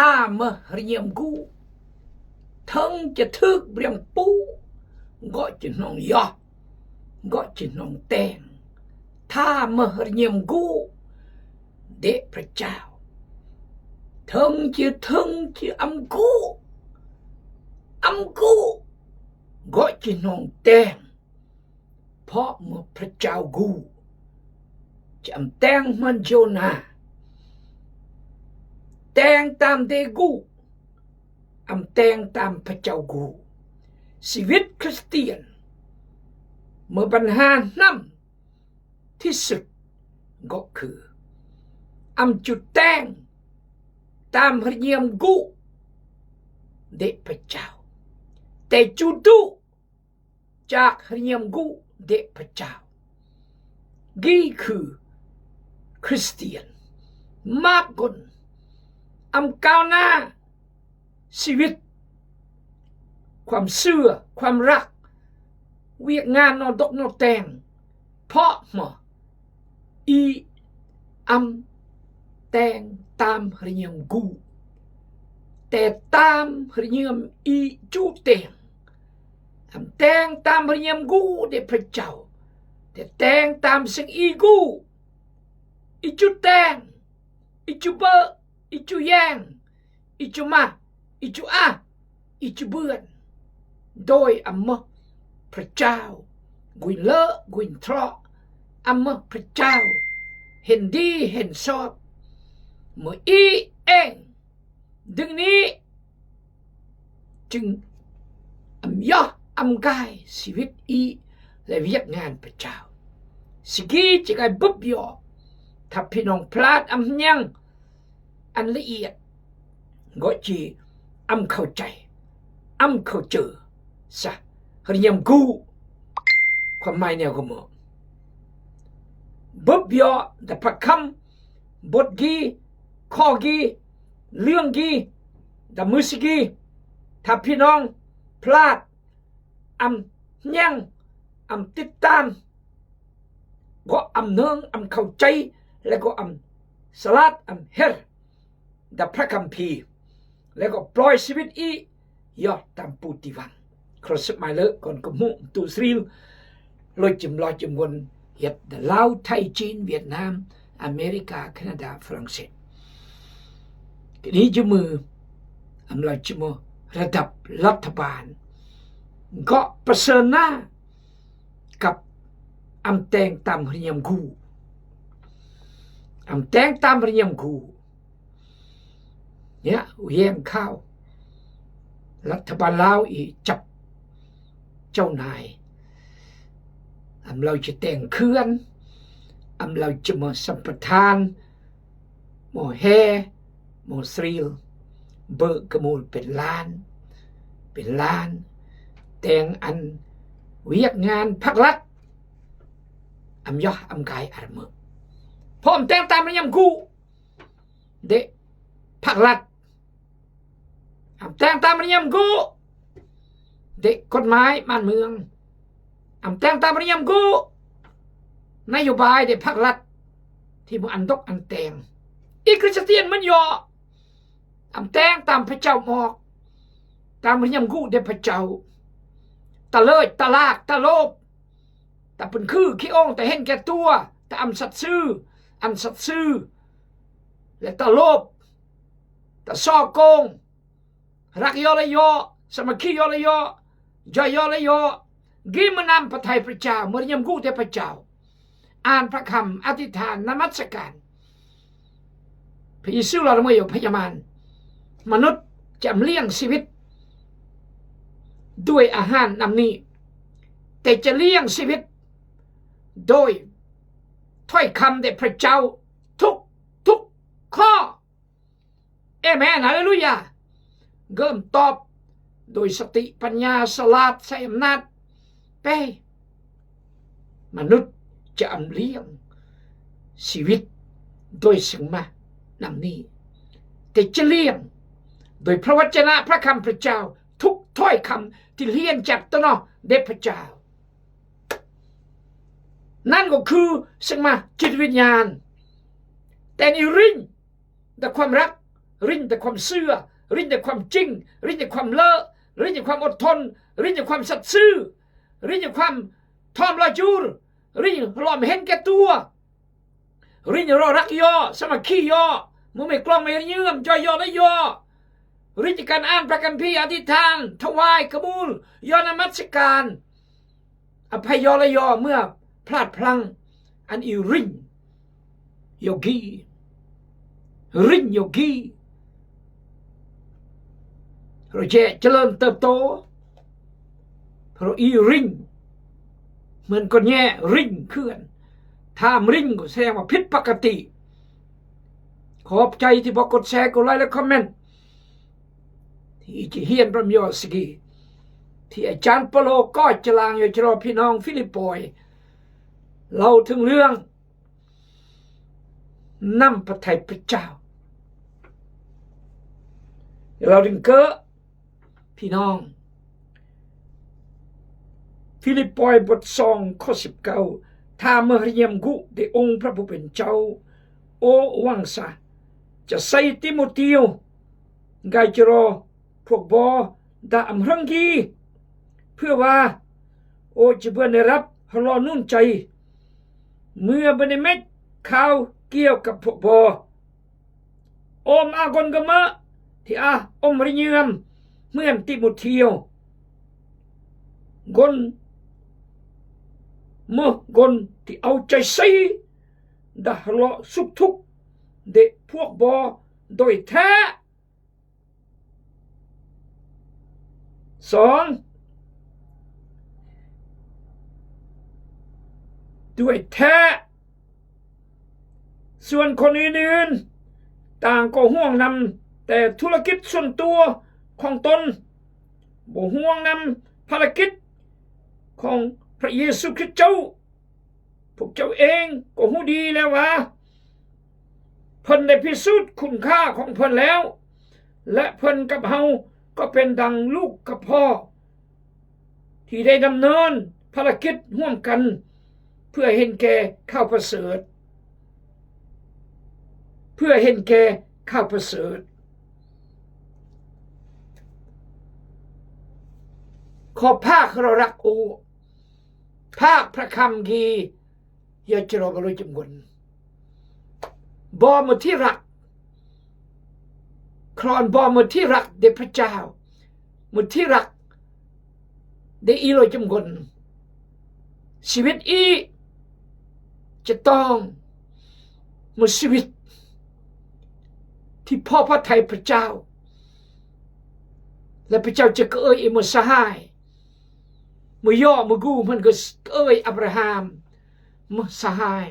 ถ้าเมื่อเรียมกูทั้งจะทึกเรียงปูก็จะน้องยอก็จะน้องแตงถ้าเมื่อเรียมกูเด็กพระเจ้าทั้งจะอำกูก็จะน้องแตงเพราะเมื่อพระเจ้ากูจะแตงมันโยนาแตงตามเดกูแตงตามพระเจ้ากูชีวิตคริสเตียนเมื่อปัญหานำที่สุดก็คือจุดแตงตามพระเยียมกูเดพระเจ้าแต่จุดดูจากพระเยียมกูเดพระเจ้านี่คือคริสเตียนมากกว่าก้าวหน้าชีวิตความเชื่อความรักเวียกงานนอนตกนอนแต่งเพราะมาแต่งตามพระเยมกูแต่ตามพระเยมจูแต่งตามพระเยมกูเดพระเจ้าแต่แต่งตามสิ่งกูจูแต่งจูเบอจูแยงจูมาจูจูเบือนโดยพระเจ้ากุยเลอะกุยทรอพระเจ้าเห็นดีเห็นชอบเมื่อเองดังนี้จึงยอกายชีวิตและเวียกงานพระเจ้าสิกีจะกลายบุบยอถ้าพี่น้องพลาดยังอันละเอียดก็จีเข้าใจเข้าเจอซะเรียมกูความหมายเนี่ยก็มั้งบุบยอแต่พระคำบทกีข้อกีเรื่องกีแต่มือสกีถ้าพี่น้องพลาดยังติดตามก็เนืองเข้าใจแล้วก็สลัดเฮรแต่พระคัมภีร์แล้วก็ปล่อยชีวิตยอดตามปูติวังครอสมาเลก่อนก็มุ่งตูสรีลอยจำวนเหตุลาวไทยจีนเวียดนามอเมริกาแคนาดาฝรั่งเศสนี้จะมือเราจะมือระดับรัฐบาลก็ประเสริฐหน้ากับแต่งตามพระยมกูแต่งตามพระยมกูเนี่ยเยี่ยมข้าวรัฐบาลลาวจับเจ้านายเราจะแต่งเคลื่อนเราจะมาสัมปทานโมเฮโมสรีลเบิกกมูลเป็นล้านแต่งเวียกงานพักรัฐยอากายเมื่อพร้อมแต่งตามระยำกูเด็กพักรัฐแต่งตามระยำกูเด็กกฎหมายบ้านเมืองแต่งตามระยำกูนโยบายเด็กพักรัฐที่มันตกแต่งคริสเตียนมันย่อแต่งตามพระเจ้าหมอกตามระยำกูเด็กพระเจ้าตะเลิดตะลากตะโลบแต่เป็นคือขี้องแต่เห็นแก่ตัวแต่สัตย์ซื่อและตะโลบแต่ซ่อโกงรักยอละยอสมัคคียอละยอยอยอละยอกิมนำพระทัยพระเจ้าเมื่อยำกู้แต่พระเจ้าอ่านพระคำอธิษฐานนมัสการพระเยซูเราไม่อยู่พยามารมนุษย์จะเลี้ยงชีวิตด้วยอาหารนำนี้แต่จะเลี้ยงชีวิตโดยถ้อยคำเด็ดพระเจ้าทุกข้อเอเมนฮาเลลูยาเริ่มตอบโดยสติปัญญาสลาดใส่อำนาจไปมนุษย์จะเลี้ยงชีวิตโดยสิ่งมานำนี้แต่จะเลี้ยงโดยพระวจนะพระคำพระเจ้าทุกถ้อยคำที่เลี้ยงจากตนอเด็ดพระเจ้านั่นก็คือสิ่งมาจิตวิญญาณแต่ในริ่งแต่ความรัก รินแต่ความเชื่อรินแต่ความจริงรินแต่ความเลอะรินแต่ความอดทนรินแต่ความสัตย์ซื่อรินแต่ความทอมละจูรรินหลอมเห็นแก่ตัวรินรอรักย่อสมัคคีย่อมึงไม่กล้องไม่เยื่อมจอยย่อและย่อรินจากการอ่านพระคัมภีร์อธิษฐานถวายกบูลย่อนมัสการอภัยย่อและย่อเมื่อพลาดพลั้งอันอีรินโยกีรินโยกีเราจะเจริญเติบโตเพราะอีรินเหมือนคนแย่รินเคลื่อนถ้ามรินก็แสดงว่าผิดปกติขอบใจที่บอกกดแชร์กดไลค์และคอมเมนต์ที่จะเฮียนพระมิโอสกีที่อาจารย์เปโลก็จะลางอยู่จะรอพี่น้องฟิลิปปอยเราถึงเรื่องนำพระทัยพระเจ้าเราถึงเกิดพี่น้องฟิลิปปอยบท2 ข้อ 19ถ้าเมื่อเยี่ยมกุได้องค์พระผู้เป็นเจ้าโอวังซาจะใส่ติโมธีไกจะรอพวกบอดาอำรังกีเพื่อว่าโอจะเพื่อนได้รับฮลอนุ่นใจเมื่อบันเม็ดข่าวเกี่ยวกับพวกบอโอมอากอนกมะที่อมริเยือมเมื่อติโมธีกนเมื่อกนที่เอาใจใส่ดาฮลอสุขทุกเด็กพวกบอโดยแท้2ด้วยแท้ส่วนคนอื่นๆต่างก็ห่วงนำแต่ธุรกิจส่วนตัวของตนบ่ห่วงนำภารกิจของพระเยซูคริสต์เจ้าพวกเจ้าเองก็รู้ดีแล้วว่าเพิ่นได้พิสูจน์คุณค่าของเพิ่นแล้วและเพิ่นกับเฮาก็เป็นดังลูกกับพ่อที่ได้ดำเนินภารกิจร่วมกันเพื่อเห็นแก่ข้าวประเสริฐเพื่อเห็นแก่ข้าวประเสริฐขอภาคเรารักโอภาคพระคำกีอย่าจะรอบรอยจำวนบอมที่รักครอนบอมที่รักเดพระเจ้ามุที่รักเดอีโรยจำวนชีวิตอีจะต้องมุชีวิตที่พ่อพระทัยพระเจ้าและพระเจ้าจะเอ่ยมุสหายมือย่อมือกูมันก็เอ่ยอับราฮัมมุสหาย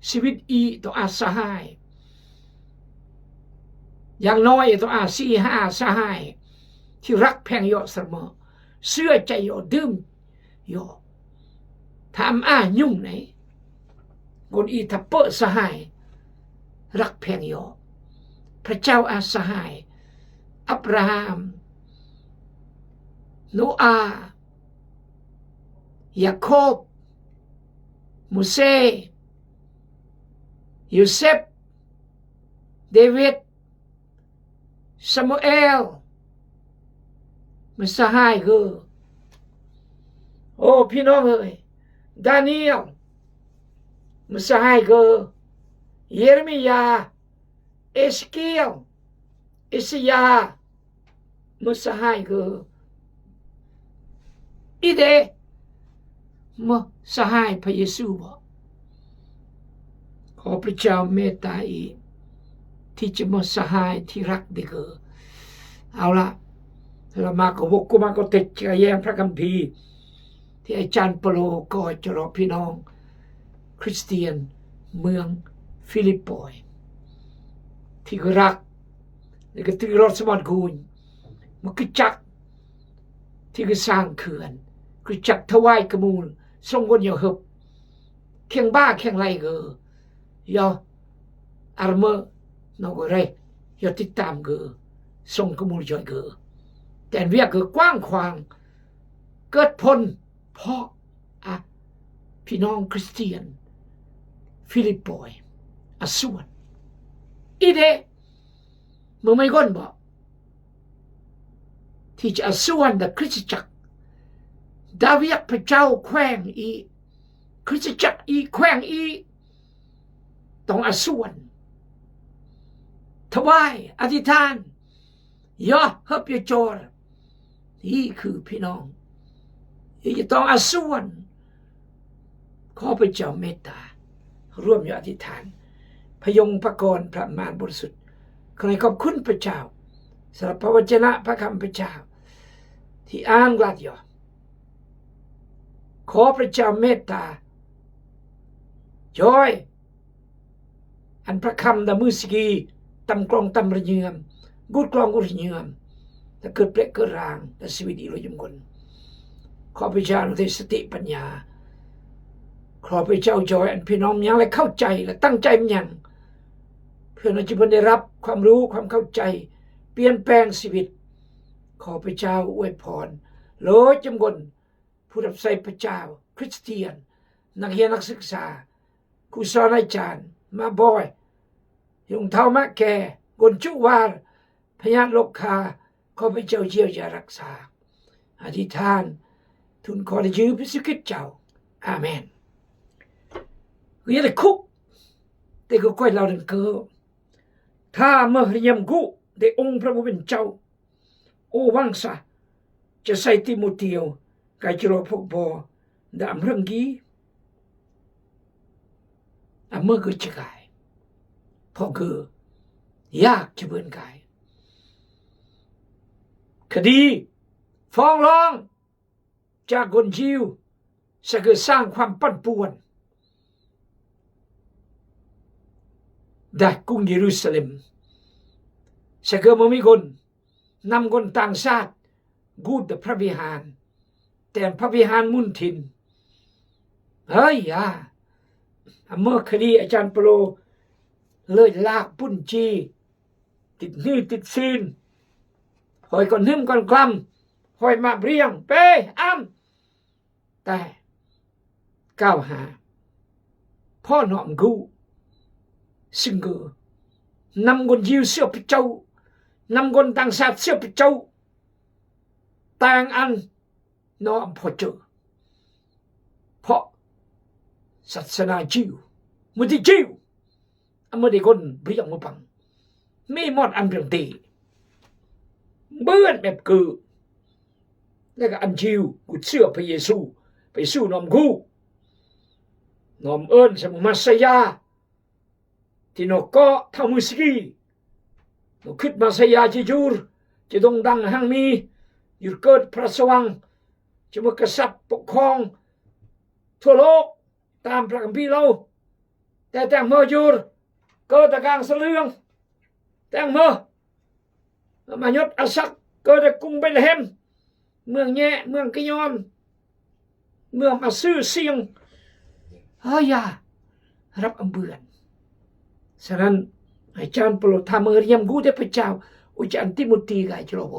ชีวิตอีต้องอาสหายอย่างน้อยต้อง4-5สหายที่รักแพงยอเสมอเชื่อใจยอดื่มยอทำยุ่งไหนคนอีทับเปอสหายรักแพงยอพระเจ้าอาสหายอับราฮัมโนอาห์ยาโคบมูเซยูเซฟเดวิดซามูเอลมันสหายคือโอ้พี่น้องเอ้ยดานิเอลมันสหายคือเยเรมียาเอสเคียลอิสยามันสหายคืออีเดมันสหายพระเยซูบอกขอพระเจ้าเมตตาอีที่จะมาสหายที่รักดีเกอเอาละเรามาก็วกกูมาก็ติดกระแยงพระคัมภีร์ที่อาจารย์เปโลก็จะรอพี่น้องคริสเตียนเมืองฟิลิปปอยที่รักและก็ที่รอดสมบัติกูนมันคือจักที่ก็สร้างเขื่อนคือจักถวายกระมูลทรงคนอย่าหบเคียงบ้าเคียงไรเกอย่าอารมณ์นอกอะไรอย่าติดตามเกทรงกระมูลย่อยเกแต่เวียกกว้างขวางเกิดผลเพราะพี่น้องคริสเตียนฟิลิปปอยส่วนอีเด มึงไม่ก้นบอกที่จะส่วนแต่คริสตจักรดาวิดพระเจ้าแขวงอีคริสตจักรอีแขวงอีต้องส่วนถวายอธิษฐานย่อฮับยโจรนี่คือพี่น้องที่จะต้องส่วนขอพระเจ้าเมตตาร่วมอยู่อธิษฐานพยงพระกรพระมารบริสุทธิ์ขอให้ขอบคุณพระเจ้าสำหรับพระวจนะพระคำพระเจ้าที่อ่านกลาดย่อขอพระเจ้าเมตตาย้อยอันพระคำดามือสกีตำกลองตำระเยือมกุดกลองกุดเยือมแต่เกิดเปรกเกิดรางแต่ชีวิตอีรยมคนขอพระเจ้าในสติปัญญาขอพระเจ้าจอยอันพี่น้องยังและเข้าใจและตั้งใจมันยังเพื่อเราจะได้รับความรู้ความเข้าใจเปลี่ยนแปลงชีวิตขอพระเจ้าอวยพรโลจำกนผู้รับใช้พระเจ้าคริสเตียนนักเรียนนักศึกษาครูสอนอาจารย์มาบ่อยยงเท่ามะแก่กนจุวาลพยานโลกคาขอพระเจ้าเยียวยารักษาอธิษฐานทุนขอได้ยืมพระสุขิตเจ้าอาเมนกูยังได้คุกแต่ก็ค่อยเล่าถึงเกิดถ้าเมื่อเรียมกูได้องค์พระผู้เป็นเจ้าโอวังซะจะใส่ติโมเทียวกายจรพกบอดามเรื่องกี้เมื่อเกิดจะกายพอเกิดยากจะเบื่อกายคดีฟ้องร้องจากคนยิวจะเกิดสร้างความปั่นป่วนได้กรุงเยรูซาเล็มจะเกิดมีคนนำคนต่างชาติกูดพระวิหารแต่พระวิหารมุนทินเฮ้ยเมื่อคดีอาจารย์โปรเลยลากปุ่นจีติดนี่ติดซีนหอยก่อนนึ่มก่อนกลำหอยมาเรียงเป้อ้ำแต่ก้าวหาพ่อหนอมกูซึ่งก็นำคนยิวเสียไปเจ้านำคนต่างชาติเสียไปเจ้าแต่งอันน้อมพอเจอเพราะศาสนาจิวมุติจิวเมื่อได้คนเรียงมาปังไม่หมดอันเปลี่ยนตีเบื่อแบบคือแล้วก็อันจิวกูเชื่อพระเยซูไปสู้น้อมกูน้อมเอิญสมุมาสยาที่นกก็ทำมุสกีนกคิดมาสยาจะจูรจะดงดังหังมีอยู่เกิดพระสว่างจะมากษัตริย์ปกครองทั่วโลกตามพระคัมภีร์เราแต่เมื่อจูรเกิดแต่กลางเสลืองแต่เมื่อมายศอาศักเกิดแต่กรุงเบธเลเฮมเมืองแย่เมืองกิยอมเมืองมาซื่อเสียงรับอำเบือนฉะนั้นอาจารย์โปรดทำเรียมกูได้พระเจ้าอุจารย์ติโมธีกับจโรบ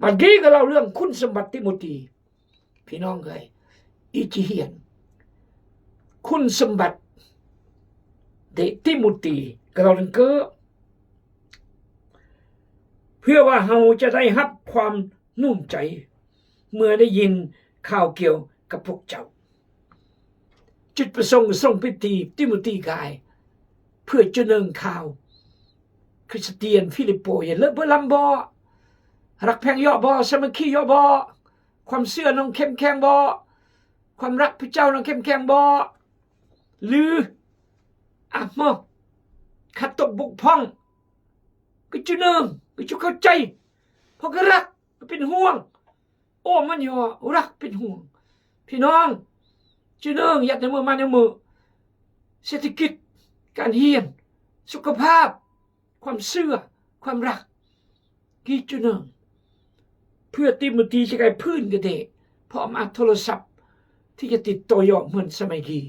มันกี้ก็เล่าเรื่องคุณสมบัติติโมธีพี่น้องเคยอีจีเฮียนคุณสมบัติเด็กติโมธีก็เราเรื่องเก้อเพื่อว่าเราจะได้รับความนุ่มใจเมื่อได้ยินข่าวเกี่ยวกับพวกเจ้าจุดประสงค์ส่งพิธีติโมธีกายเพื่อจะเนิงข่าวคริสเตียนฟิลิปโปอย่าเลิกเบอร์ลัมบอรักแพงย่อบอสมัคคีย่อบอความเชื่อน้องเข้มแข็งบอความรักพระเจ้าน้องเข้มแข็งบอหรือมอขัดตกบกพร่องก็จะเนิงก็จะเข้าใจเพราะก็รักก็เป็นห่วงโอ้มันย่อรักเป็นห่วงพี่น้องจะเนิงอยากในมือมาในมือเศรษฐกิจการเฮียนสุขภาพความเชื่อความรักกี่จุดหนึ่งเพื่อติโมธีจะกลายพื้นกันเดะพร้อมอัดโทรศัพท์ที่จะติดต่อยอเหมือนสมัยกี้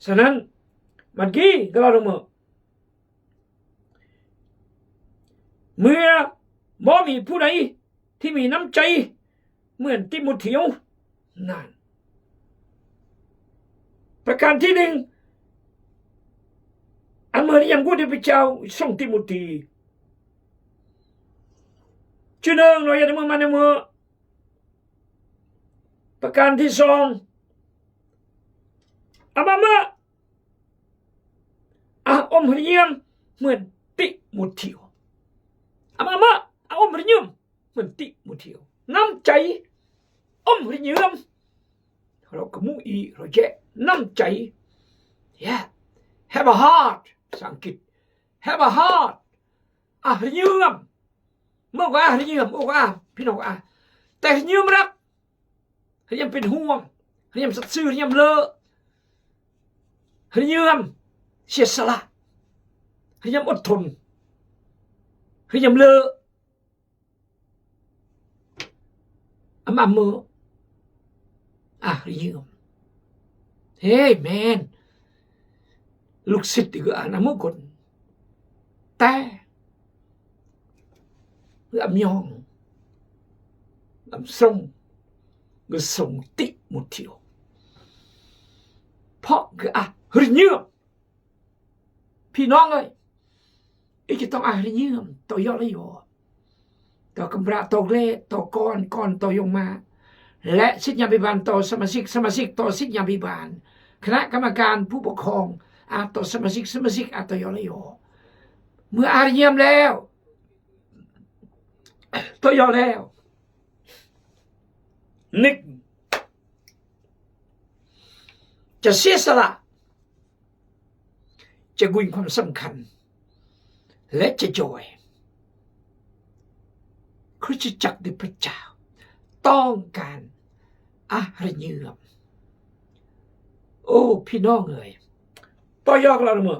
ฉะนั้นมันกี้ก็เราต้องเมื่อบ่มีผู้ใดที่มีน้ำใจเหมือนติโมธีนั่นประการที่หนึ่ง อันเมื่อยังกูได้ไปเจ้าส่งติโมธีจุดหนึ่งเราอยากมึงมาในมือประการที่สองอามาเมื่ออมหริยมเหมือนติโมธีอามาเมื่ออมหริยมเหมือนติโมธีน้ำใจอมหริยมเราก็มุ่งอีเราเจน้ำใจ yeah have a heart ภาษาอังกฤษ have a heart หริยมเมื่อว่าหริยมว่าพี่น้องแต่หริยมรักหริยมเป็นห่วงหริยมสัตย์ซื่อหริยมเลอะหริยมเสียสละหริยมอดทนหริยมเลอะมาเมื่อหริยมเฮ้ยแมนลูกศิษย์ก็นะเมื่อก่อนแต่ลำยองลำส่งก็ส่งติมุทิวเพราะก็หริยมพี่น้องเอ้ยอีกต้องหริยมตัวยอดเลยต่อกำราต่อเล่ต่อก่อนต่อยงมาและสิทธิยาบิบาลต่อสมาชิกต่อสิทธิยาบิบาลคณะกรรมการผู้ปกครองต่อสมาชิกต่อยอดเลยเมื่อหริยมแล้วตัวยอดแล้วนึกจะเสียสละจะกุยความสำคัญและจะจอยคริสตจักรในพระเจ้าต้องการหริยมโอ้พี่น้องเอ๋ยต่อยอดเราเมื่อ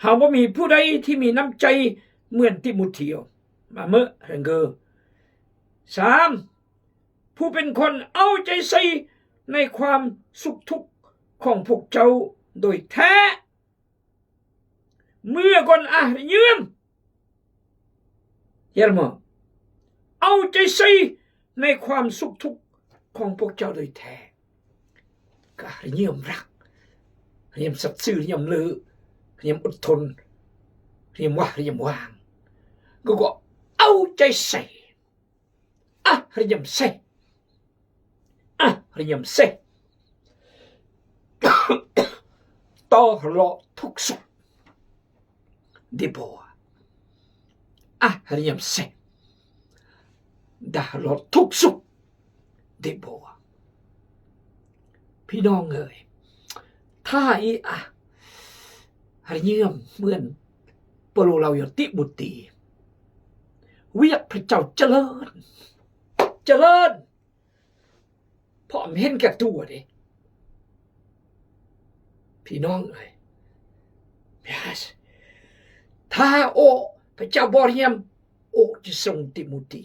หากว่ามีผู้ใดที่มีน้ำใจเหมือนติโมธีมาเมื่อเรื่องเกอ3ผู้เป็นคนเอาใจใส่ในความสุขทุกข์ของพวกเจ้าโดยแท้เมื่อคนหริยมเยอรมันเอาใจใส่ในความสุขทุกข์ของพวกเจ้าโดยแท้ก็หริยมรักหริยมสัตย์ซื่อหริยมลือหริยมอดทนหริยมหริยมวางก็เอาใจใส่หริยมใส่หริยมใส่ต่อรอทุกสุขดีบัวหริยมใส่ดารอทุกสุขดีบัวพี่น้องเอ๋ยถ้าหริยมเหมือนเปโลเราอยู่ติบุตรีเวียกพระเจ้าเจริญเพราะมันเห็นแก่ตัวดิพี่น้องเอ้ยถ้าพระเจ้าบอกยมจะส่งติโมธี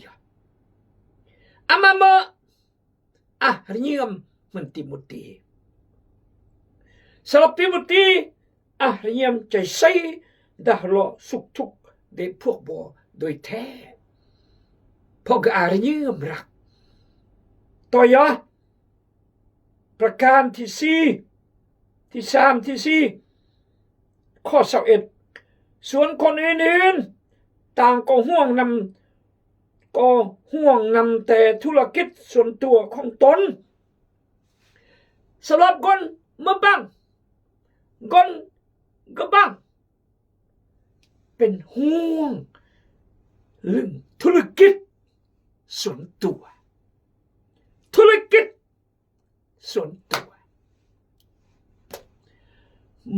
มาเมื่อหริยมมันติโมธีสำหรับติโมธีหริยมใจใส่ดารอสุขทุกข์ได้พวกบ่โดยแท้เพราะก็หริยมรักต่อยอดประการที่4ที่3ที่4ข้อ21ส่วนคนอื่นๆต่างก็ห่วงนำแต่ธุรกิจส่วนตัวของตนสำหรับคนมาบังคนก็บังเป็นห่วงเรื่องธุรกิจส่วนตัว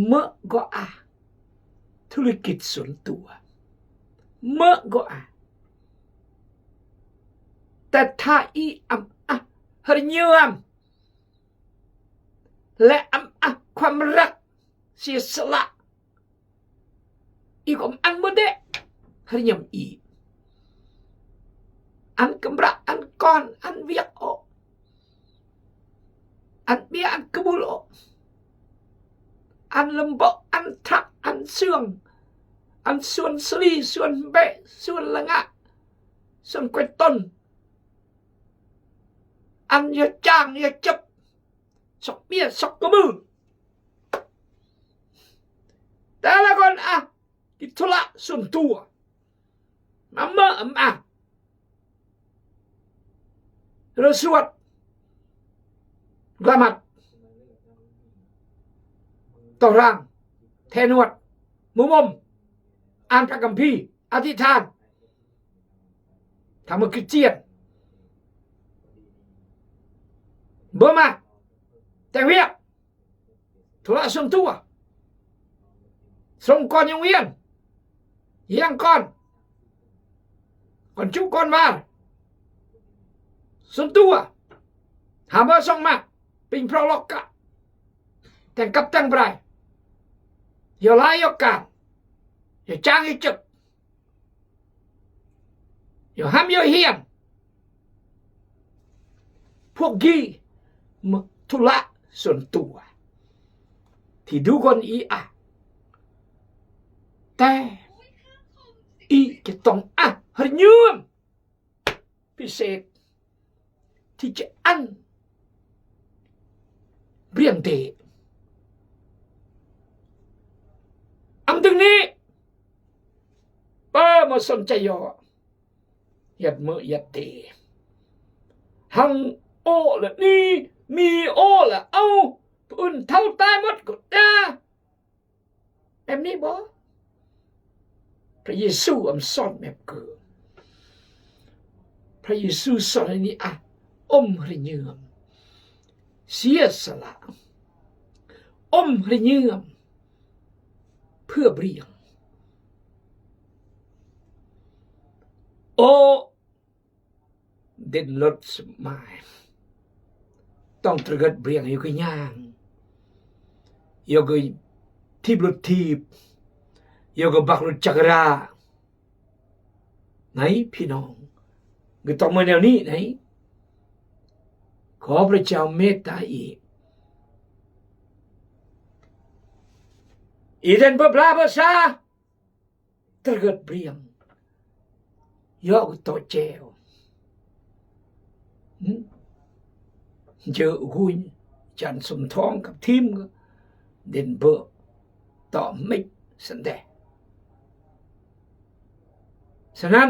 เมื่อก็ธุรกิจส่วนตัวเมื่อก็แต่ถ้าหริยมและความรักเสียสละอีกอันเมื่อเดหริยมอันกำระอันก้อนอันเวียกอันเบียอันกระบุลอันลำบากอันทักอันเสื่องอันส่วนสลีส่วนเบะส่วนละงะส่วนกวยต้นอันอย่าจ้างอย่าจับสอกเบี้ยสอกกระมือ แต่ละคนติดธุระส่วนตัวมาเมื่อเราสวดละหมาดต่อร่างแทนวดมุมอ่านพระคัมภีร์อธิษฐานทำมือคริสเตียนเบอร์มาแต่งเวียกธุระส่วนตัวส่งก่อนยังเวียนยังก่อนจุก่อนมาส่วนตัวหาเบอร์ส่งมาปิงพระล็อกกะแต่งกับแต่งไปอย่าไล่ยกการอย่าจ้างให้จึกอย่าห้ามอย่าเฮียนพวกกี้มึกธุระส่วนตัวที่ดูคนแต่จะต้องหรือยืมพิเศษที่จะเรียงเตะถึงนี้มาสนใจยัดมือยัดเตะหังโอละนี่มีโอละเอาอุ่นเท่าตายหมดก็ได้แบบนี้บ่พระเยซูสอนแบบเกิดพระเยซูสอนนี้หรือยืมเสียสละหรือยืมเพื่อเบียงเดินรถสมัยต้องตระกัดเบียงอยู่กับย่างอยู่กับทีบรถทีบอยู่กับบักรถจักรราไหนพี่น้องก็ต้องมาแนวนี้ไหนขอพระเจ้าเมตตาอีเดนเปล่าภาษาตระกัดเบียงยกตัวเจ้าเจอหุ่นจันสมทองกับทีมก็เดินเบอร์ต่อไม่สันเดฉะนั้น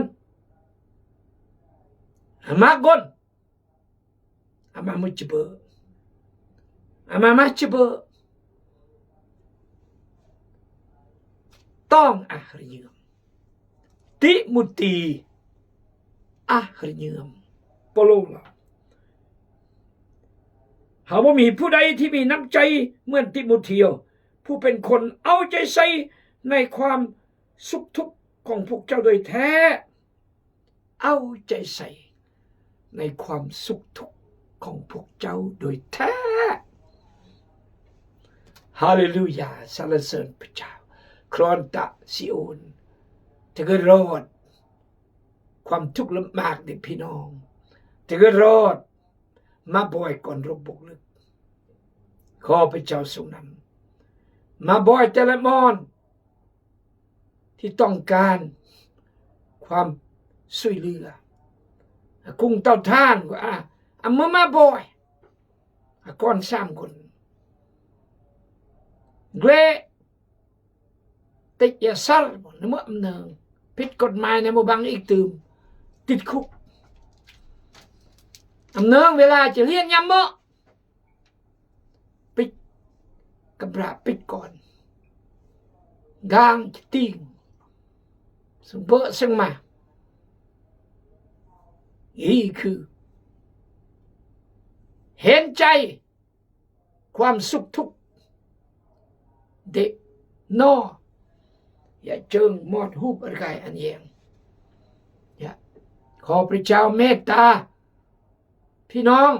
มาก่อนมาไม่เจอมาเจอต้องหรือยืมติมุตีหรือยืมปโลล่ะหาว่ามีผู้ใดที่มีน้ำใจเหมือนติโมเธียวผู้เป็นคนเอาใจใส่ในความสุขทุกข์ของพวกเจ้าโดยแท้เอาใจใส่ในความสุขทุกข์ของพวกเจ้าโดยแท้ฮาเลลูยาสรรเสริญพระเจ้าครอนตะซิโอนจะก็รอดความทุกข์ลำบากในพี่น้องจะก็รอดมาบ่อยก่อนรบบกลึกขอพระเจ้าทรงนำมาบ่อยแต่ละมอนที่ต้องการความช่วยเหลือกุ้งเต้าท่านก็เมื่อมาบ่อยก่อน3 คนเกลติดยาซัลในเมื่อเนืองผิดกฎหมายในหมู่บ้านอีกตื่มติดคุกเนืองเวลาจะเรียนยามเมื่อปิดกระบะปิดก่อนกางจะติ่งสมเบอซึ่งมานี่คือเห็นใจความสุขทุกข์เด็กนออย่าเจิงมอดหูบอะไรอันเองอย่าขอพระเจ้าเมตตาพี่น้อง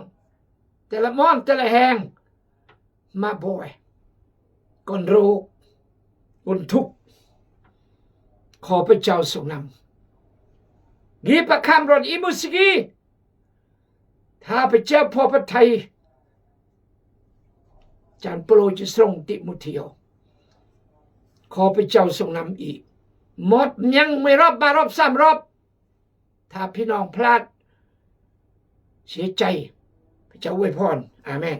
แต่ละม่อนแต่ละแห่งมาบ่อยก่อนโรคก่อนทุกข์ขอพระเจ้าทรงนำกีประคำรถอิมุสกีถ้าพระเจ้าพอพระทัยจารย์โปรจะส่งติโมเธียวขอพระเจ้าทรงนำอีกหมดยังไม่รอบ3 รอบถ้าพี่น้องพลาดเสียใจพระเจ้าอวยพรอาเมน